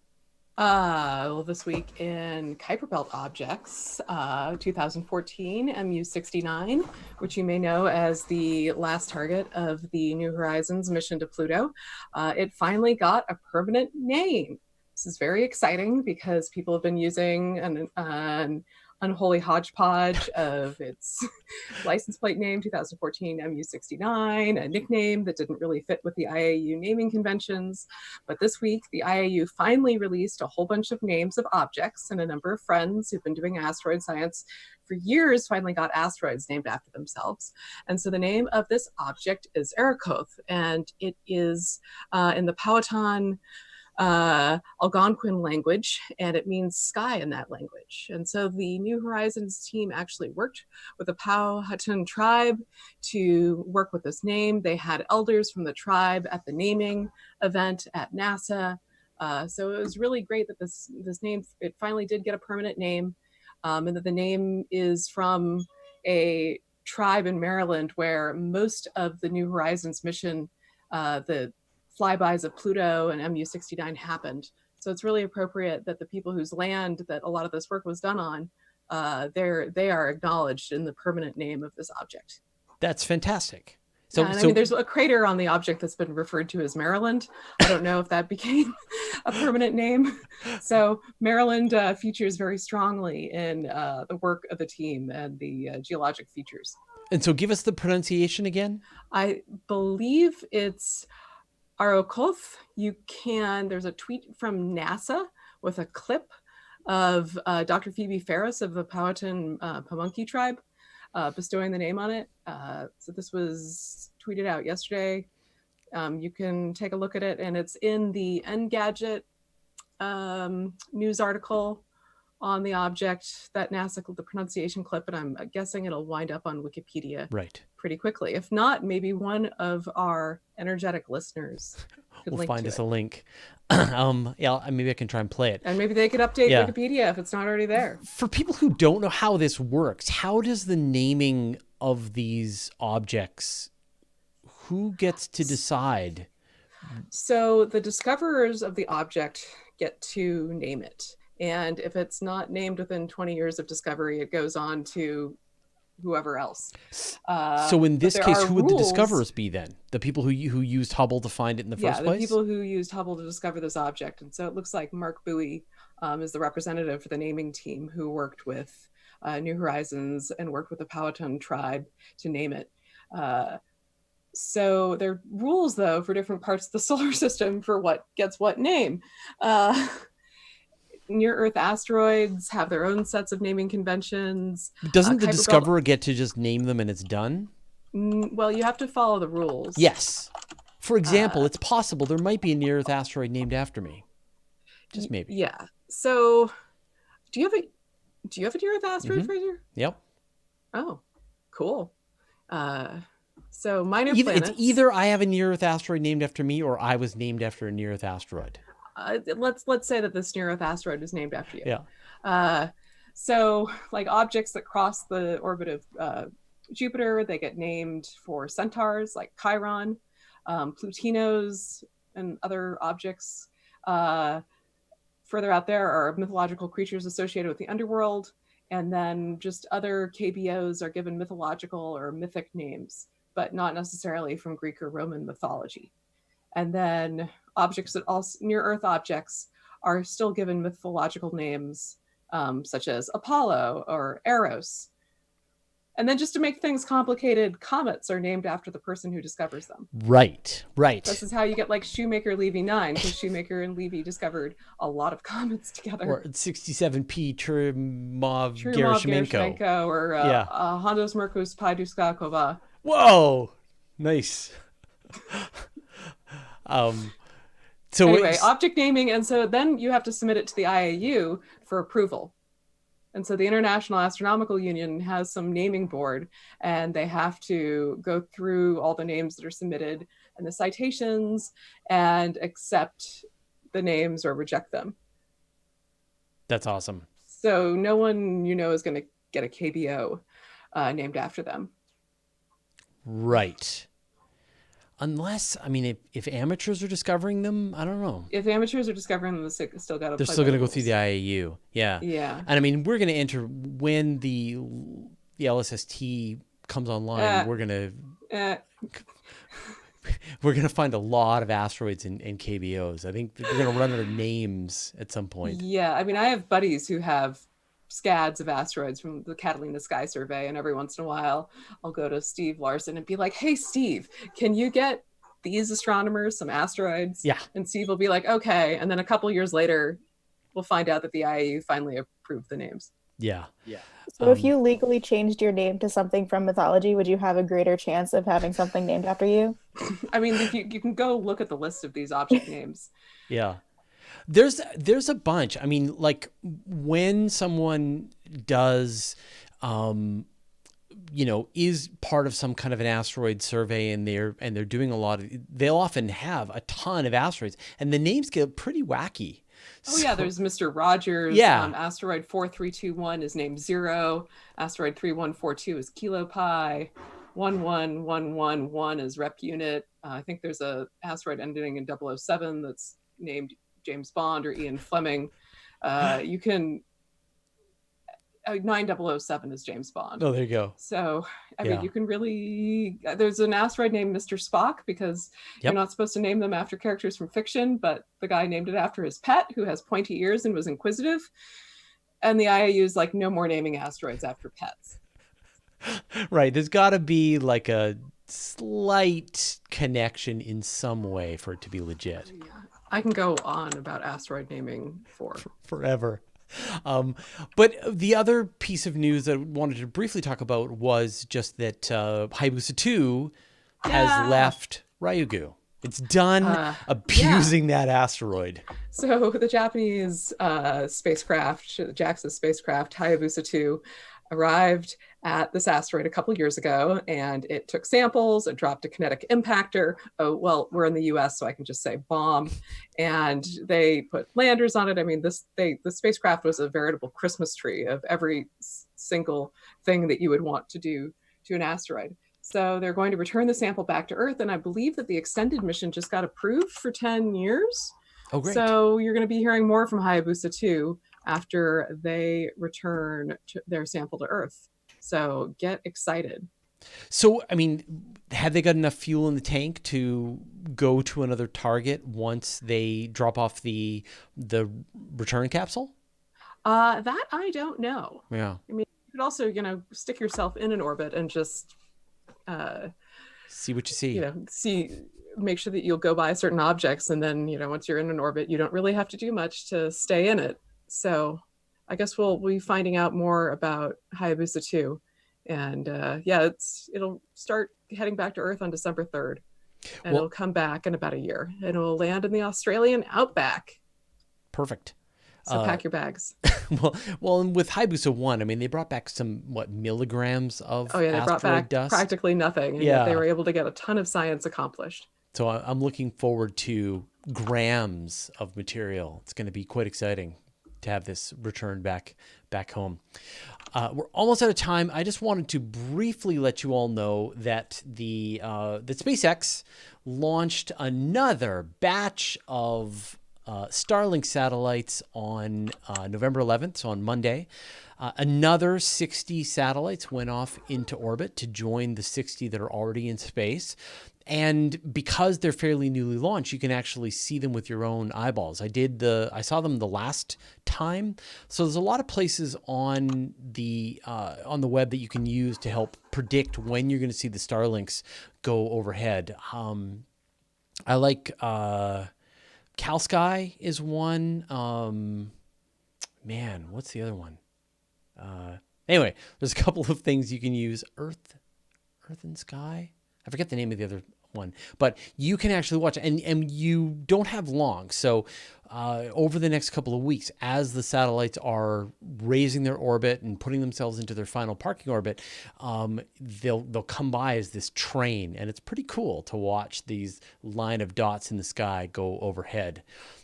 Well, this week in Kuiper Belt objects, 2014 MU69, which you may know as the last target of the New Horizons mission to Pluto, it finally got a permanent name. This is very exciting because people have been using an unholy hodgepodge of its license plate name, 2014 MU69, a nickname that didn't really fit with the IAU naming conventions. But this week, the IAU finally released a whole bunch of names of objects, and a number of friends who've been doing asteroid science for years finally got asteroids named after themselves. And so the name of this object is Yerkes, and it is in the Powhatan Algonquin language, and it means sky in that language. And so the New Horizons team actually worked with the Powhatan tribe to work with this name. They had elders from the tribe at the naming event at NASA. So it was really great that this name, it finally did get a permanent name, and that the name is from a tribe in Maryland where most of the New Horizons mission, the flybys of Pluto and MU69 happened. So it's really appropriate that the people whose land that a lot of this work was done on, they are acknowledged in the permanent name of this object. That's fantastic. So there's a crater on the object that's been referred to as Maryland. I don't know if that became a permanent name. So Maryland features very strongly in the work of the team and the geologic features. And so give us the pronunciation again. I believe it's Yerkes. There's a tweet from NASA with a clip of Dr. Phoebe Ferris of the Powhatan Pamunkey tribe bestowing the name on it. So this was tweeted out yesterday. You can take a look at it, and it's in the Engadget news article on the object that NASA, the pronunciation clip, and I'm guessing it'll wind up on Wikipedia pretty quickly. If not, maybe one of our energetic listeners could will link find to us it. a link. Yeah, maybe I can try and play it. And maybe they could update Wikipedia if it's not already there. For people who don't know how this works, how does the naming of these objects, who gets to decide? So the discoverers of the object get to name it. And if it's not named within 20 years of discovery, it goes on to whoever else. So in this case, who would the discoverers be then? The people who used Hubble to find it in the first place? Yeah, the people who used Hubble to discover this object. And so it looks like Mark Bowie is the representative for the naming team who worked with New Horizons and worked with the Powhatan tribe to name it. So there are rules, though, for different parts of the solar system for what gets what name. Near-Earth asteroids have their own sets of naming conventions. Doesn't the discoverer get to just name them and it's done? Well, you have to follow the rules. Yes. For example, it's possible there might be a near-Earth asteroid named after me. Just maybe. Yeah. So, do you have a near-Earth asteroid, Fraser? Yep. Oh, cool. So minor planets. It's either I have a near-Earth asteroid named after me, or I was named after a near-Earth asteroid. Let's say that this near-Earth asteroid is named after you. Yeah. So like objects that cross the orbit of Jupiter, they get named for centaurs like Chiron, Plutinos, and other objects. Further out there are mythological creatures associated with the underworld, and then just other KBOs are given mythological or mythic names, but not necessarily from Greek or Roman mythology. And then objects that also near-Earth objects are still given mythological names, such as Apollo or Eros. And then just to make things complicated, comets are named after the person who discovers them. Right. This is how you get like Shoemaker-Levy 9, because Shoemaker and Levy discovered a lot of comets together. Or 67P Churyumov-Gerasimenko. Or Hondos Merkus Paiduskakova. Whoa! Nice. So anyway, object naming, and so then you have to submit it to the IAU for approval. And so the International Astronomical Union has some naming board, and they have to go through all the names that are submitted and the citations and accept the names or reject them. That's awesome. So no one is going to get a KBO named after them. Right. Unless, if amateurs are discovering them, I don't know. If amateurs are discovering them, they're still got to. They're still going to go through the IAU. Yeah. Yeah. And we're going to enter when the LSST comes online. We're going to find a lot of asteroids and KBOs. I think we're going to run out of names at some point. Yeah. I have buddies who have scads of asteroids from the Catalina Sky Survey, and every once in a while I'll go to Steve Larson and be like, hey Steve, can you get these astronomers some asteroids? Yeah. And Steve will be like, okay. And then a couple years later we'll find out that the IAU finally approved the names. Yeah. So if you legally changed your name to something from mythology, would you have a greater chance of having something named after you? You can go look at the list of these object names. Yeah. There's a bunch. Like when someone does, is part of some kind of an asteroid survey, and they're doing they'll often have a ton of asteroids, and the names get pretty wacky. There's Mr. Rogers. Yeah. Asteroid 4321 is named Zero. Asteroid 3142 is Kilo Pi. 11111 is Rep Unit. I think there's a asteroid ending in 007 that's named James Bond or Ian Fleming. 9007 is James Bond. Oh, there you go. So, you can really, there's an asteroid named Mr. Spock, because you're not supposed to name them after characters from fiction, but the guy named it after his pet, who has pointy ears and was inquisitive. And the IAU is like, no more naming asteroids after pets. Right. There's got to be like a slight connection in some way for it to be legit. Yeah. I can go on about asteroid naming forever. But the other piece of news that I wanted to briefly talk about was just that Hayabusa 2 has left Ryugu. It's done abusing that asteroid. So the Japanese spacecraft, JAXA's spacecraft, Hayabusa 2, arrived at this asteroid a couple years ago, and it took samples. It dropped a kinetic impactor. Oh, well, we're in the US, so I can just say bomb. And they put landers on it. I mean, the spacecraft was a veritable Christmas tree of every single thing that you would want to do to an asteroid. So they're going to return the sample back to Earth, and I believe that the extended mission just got approved for 10 years. Oh, great. So you're going to be hearing more from Hayabusa 2 after they return their sample to Earth. So get excited. So, I mean, have they got enough fuel in the tank to go to another target once they drop off the return capsule? That I don't know. Yeah. I mean, you could also, stick yourself in an orbit and just see what you see. Make sure that you'll go by certain objects, and then once you're in an orbit, you don't really have to do much to stay in it. So I guess we'll be finding out more about Hayabusa 2, and it'll start heading back to Earth on December 3rd, and it'll come back in about a year, and it'll land in the Australian outback. Perfect. So pack your bags. Well, and with Hayabusa 1, I mean, they brought back some milligrams of they brought back dust? Practically nothing, and yet they were able to get a ton of science accomplished. So I'm looking forward to grams of material. It's going to be quite exciting to have this returned back home. We're almost out of time. I just wanted to briefly let you all know that that SpaceX launched another batch of Starling satellites on November 11th, so on Monday. Another 60 satellites went off into orbit to join the 60 that are already in space. And because they're fairly newly launched, you can actually see them with your own eyeballs. I saw them the last time. So there's a lot of places on the web that you can use to help predict when you're going to see the Starlinks go overhead. I like CalSky is one. What's the other one? Anyway, there's a couple of things you can use. Earth and Sky. I forget the name of the other one, but you can actually watch it, and you don't have long. So over the next couple of weeks, as the satellites are raising their orbit and putting themselves into their final parking orbit, they'll come by as this train, and it's pretty cool to watch these line of dots in the sky go overhead.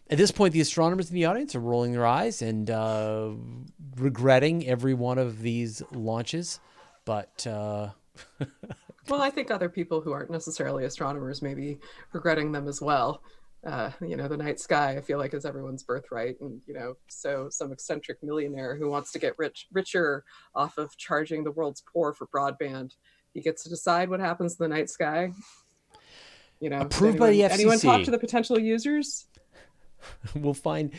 At this point, the astronomers in the audience are rolling their eyes and regretting every one of these launches, but well, I think other people who aren't necessarily astronomers may be regretting them as well. The night sky, I feel like, is everyone's birthright. And, so some eccentric millionaire who wants to get richer off of charging the world's poor for broadband, he gets to decide what happens to the night sky. Approved by the FCC. Anyone talk to the potential users? We'll find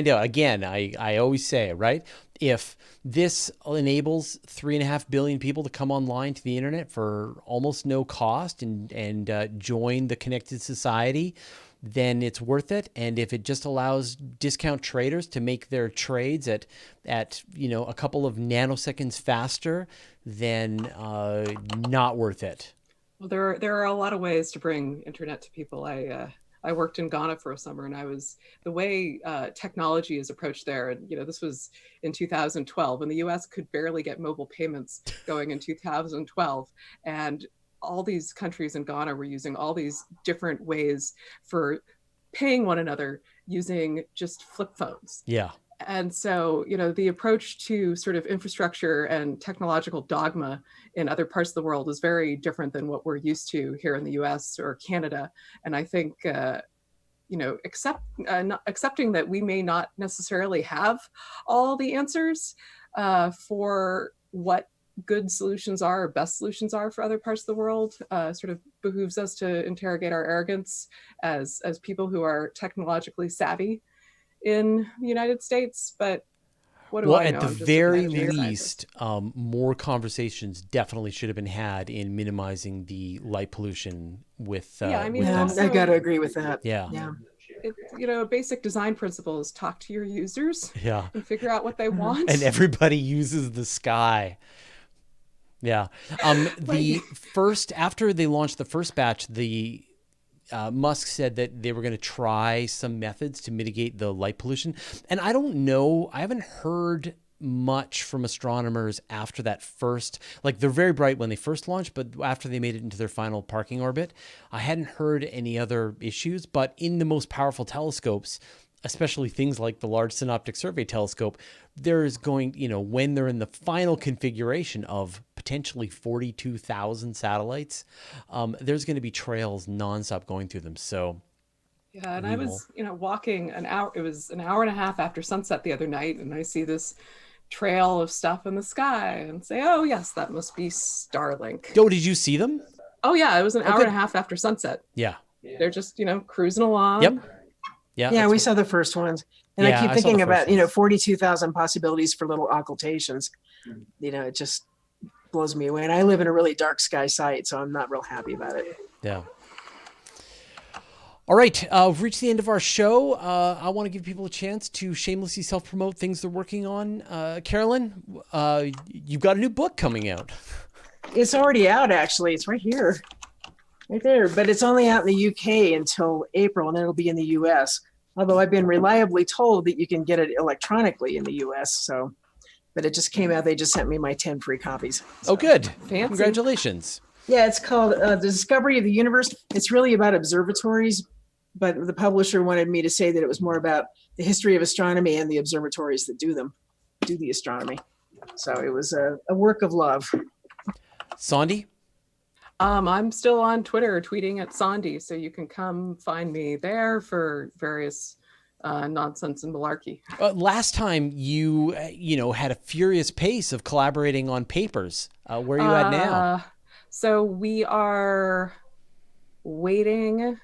out. Again, I always say, right? If this enables 3.5 billion people to come online to the internet for almost no cost and join the connected society, then it's worth it. And if it just allows discount traders to make their trades at a couple of nanoseconds faster, then not worth it. Well, there are a lot of ways to bring internet to people. I worked in Ghana for a summer, and the way technology is approached there, and this was in 2012, and the US could barely get mobile payments going in 2012. And all these countries in Ghana were using all these different ways for paying one another using just flip phones. Yeah. And so, the approach to sort of infrastructure and technological dogma in other parts of the world is very different than what we're used to here in the US or Canada. And I think, accepting that we may not necessarily have all the answers for what good solutions are or best solutions are for other parts of the world, sort of behooves us to interrogate our arrogance as people who are technologically savvy in the United States. But what do I know? At the very least, more conversations dedefinitely should have been had in minimizing the light pollution with I got to agree with that. Yeah. A basic design principle is talk to your users and figure out what they want. And everybody uses the sky. Yeah. After they launched the first batch, the Musk said that they were going to try some methods to mitigate the light pollution. And I don't know, I haven't heard much from astronomers after that first, like they're very bright when they first launched, but after they made it into their final parking orbit, I hadn't heard any other issues. But in the most powerful telescopes, especially things like the Large Synoptic Survey Telescope, there's going, when they're in the final configuration of potentially 42,000 satellites, there's going to be trails nonstop going through them. So yeah, and I was, walking an hour, it was an hour and a half after sunset the other night, and I see this trail of stuff in the sky and say, oh yes, that must be Starlink. Oh, did you see them? Oh yeah, it was an hour and a half after sunset. Yeah. They're just, cruising along. Yep. Yeah, we saw the first ones. And I keep thinking about, 42,000 possibilities for little occultations. It just blows me away. And I live in a really dark sky site, so I'm not real happy about it. Yeah. All right, we've reached the end of our show. I want to give people a chance to shamelessly self-promote things they're working on. Carolyn, you've got a new book coming out. It's already out, actually. It's right here. Right there. But it's only out in the UK until April, and then it'll be in the US. Although I've been reliably told that you can get it electronically in the US. But it just came out. They just sent me my 10 free copies. So. Oh, good. Fancy. Congratulations. Yeah, it's called The Discovery of the Universe. It's really about observatories, but the publisher wanted me to say that it was more about the history of astronomy and the observatories that do the astronomy. So it was a work of love. Sandy? I'm still on Twitter tweeting at Sandy, so you can come find me there for various nonsense and malarkey. Last time you had a furious pace of collaborating on papers. Where are you at now? So we are waiting.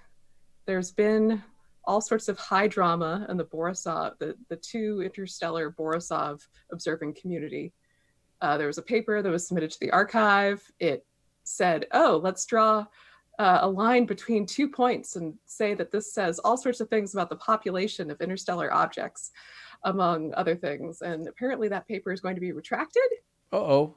There's been all sorts of high drama in the Borisov, the two interstellar Borisov observing community. There was a paper that was submitted to the archive. It said, let's draw a line between 2 points and say that this says all sorts of things about the population of interstellar objects, among other things. And apparently that paper is going to be retracted. Uh-oh.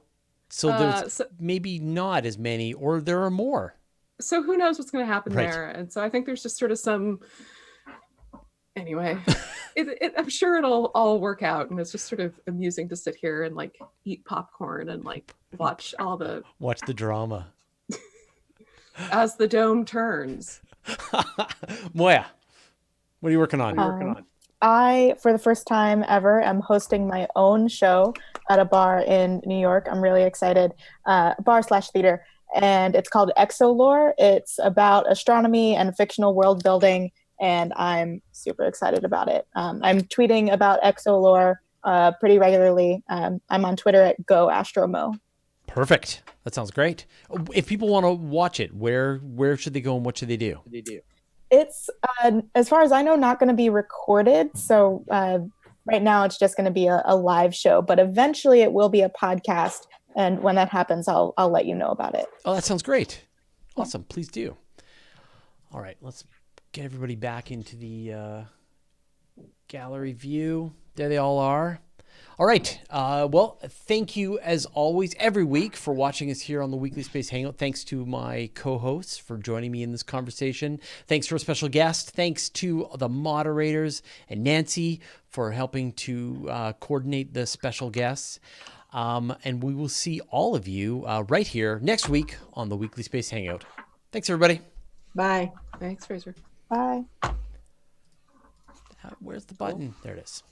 So there's maybe not as many, or there are more. So who knows what's going to happen there. And so I think there's just sort of some, anyway, I'm sure it'll all work out. And it's just sort of amusing to sit here and like eat popcorn and like watch the drama. As the dome turns. Moya, what are you working on? I, for the first time ever, am hosting my own show at a bar in New York. I'm really excited. Bar/theater. And it's called Exolore. It's about astronomy and fictional world building, and I'm super excited about it. I'm tweeting about Exolore pretty regularly. I'm on Twitter at GoAstroMo. Perfect. That sounds great. If people want to watch it, where should they go and what should they do? It's, as far as I know, not going to be recorded. So right now it's just going to be a live show, but eventually it will be a podcast. And when that happens, I'll let you know about it. Oh, that sounds great. Awesome. Please do. All right. Let's get everybody back into the gallery view. There they all are. All right. Well, thank you as always every week for watching us here on the Weekly Space Hangout. Thanks to my co-hosts for joining me in this conversation. Thanks to our special guest. Thanks to the moderators and Nancy for helping to coordinate the special guests. And we will see all of you right here next week on the Weekly Space Hangout. Thanks, everybody. Bye. Thanks, Fraser. Bye. Where's the button? There it is.